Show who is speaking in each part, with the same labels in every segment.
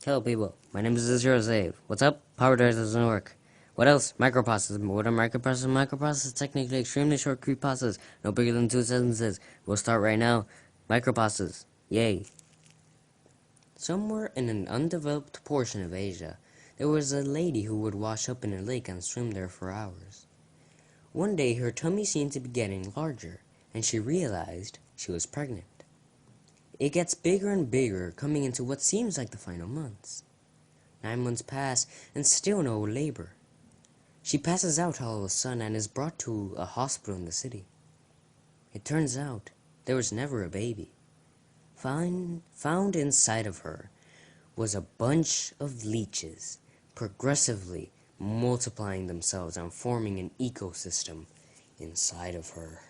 Speaker 1: Hello people, my name is Zero Save. What's up? Power Drive doesn't work. What else? Micropastas. What are micropastas? Micropastas technically extremely short creepypastas, no bigger than 2 sentences. We'll start right now. Micropastas. Yay. Somewhere in an undeveloped portion of Asia, there was a lady who would wash up in a lake and swim there for hours. One day her tummy seemed to be getting larger, and she realized she was pregnant. It gets bigger and bigger, coming into what seems like the final months. 9 months pass, and still no labor. She passes out all of a sudden and is brought to a hospital in the city. It turns out there was never a baby. Found inside of her was a bunch of leeches, progressively multiplying themselves and forming an ecosystem inside of her.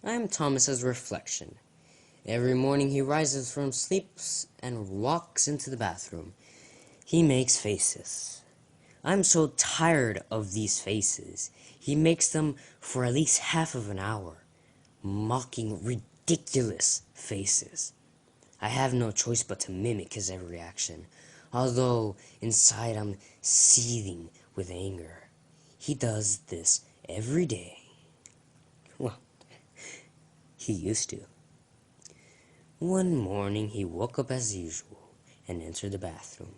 Speaker 1: I am Thomas's reflection. Every morning he rises from sleep and walks into the bathroom. He makes faces. I'm so tired of these faces. He makes them for at least half of an hour, mocking ridiculous faces. I have no choice but to mimic his every action, although inside I'm seething with anger. He does this every day. Well, he used to. One morning he woke up as usual and entered the bathroom.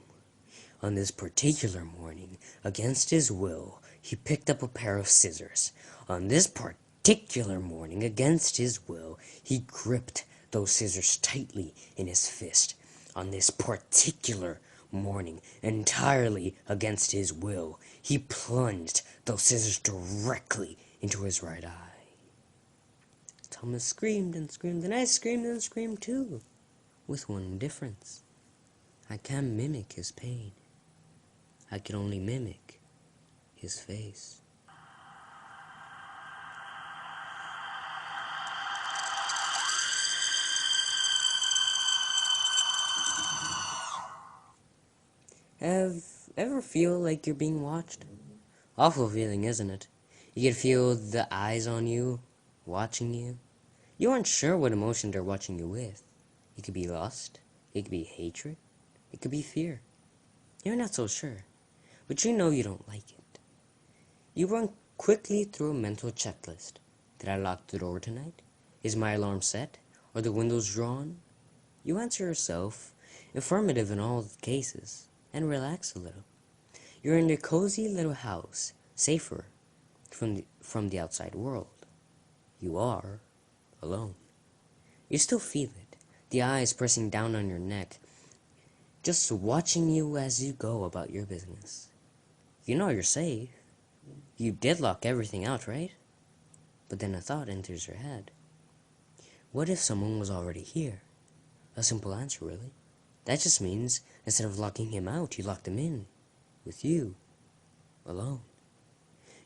Speaker 1: On this particular morning, against his will, he picked up a pair of scissors. On this particular morning, against his will, he gripped those scissors tightly in his fist. On this particular morning, entirely against his will, he plunged those scissors directly into his right eye. Thomas screamed and screamed, and I screamed and screamed too, with one difference. I can't mimic his pain. I can only mimic his face. Ever feel like you're being watched? Awful feeling, isn't it? You can feel the eyes on you, watching you. You aren't sure what emotion they're watching you with. It could be lust, it could be hatred, it could be fear. You're not so sure, but you know you don't like it. You run quickly through a mental checklist. Did I lock the door tonight? Is my alarm set? Are the windows drawn? You answer yourself, affirmative in all cases, and relax a little. You're in your cozy little house, safer from the outside world. You are alone. You still feel it, the eyes pressing down on your neck, just watching you as you go about your business. You know you're safe. You did lock everything out, right? But then a thought enters your head. What if someone was already here? A simple answer, really. That just means, instead of locking him out, you locked him in. With you. Alone.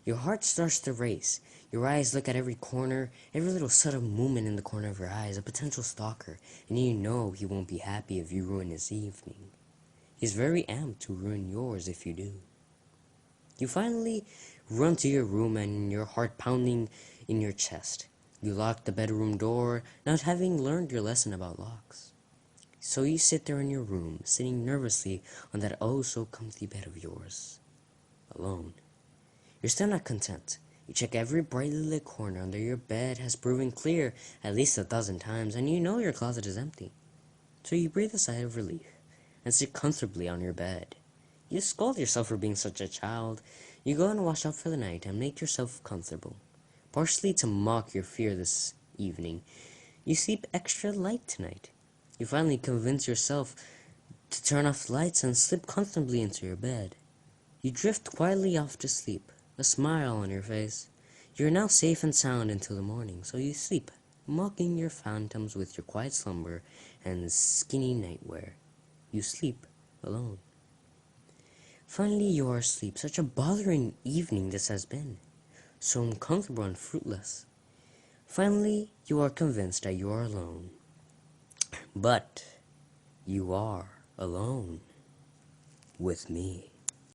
Speaker 1: Your heart starts to race. Your eyes look at every corner, every little subtle movement in the corner of your eyes, a potential stalker, and you know he won't be happy if you ruin his evening. He's very amped to ruin yours if you do. You finally run to your room and your heart pounding in your chest. You lock the bedroom door, not having learned your lesson about locks. So you sit there in your room, sitting nervously on that oh-so-comfy bed of yours. Alone. You're still not content. You check every brightly lit corner under your bed has proven clear at least 1,000 times, and you know your closet is empty. So you breathe a sigh of relief and sit comfortably on your bed. You scold yourself for being such a child. You go and wash up for the night and make yourself comfortable. Partially to mock your fear this evening, you sleep extra light tonight. You finally convince yourself to turn off the lights and slip comfortably into your bed. You drift quietly off to sleep, a smile on your face. You're now safe and sound until the morning, so you sleep, mocking your phantoms with your quiet slumber and skinny nightwear. You sleep alone. Finally you are asleep. Such a bothering evening this has been. So uncomfortable and fruitless. Finally you are convinced that you are alone. But you are alone with me.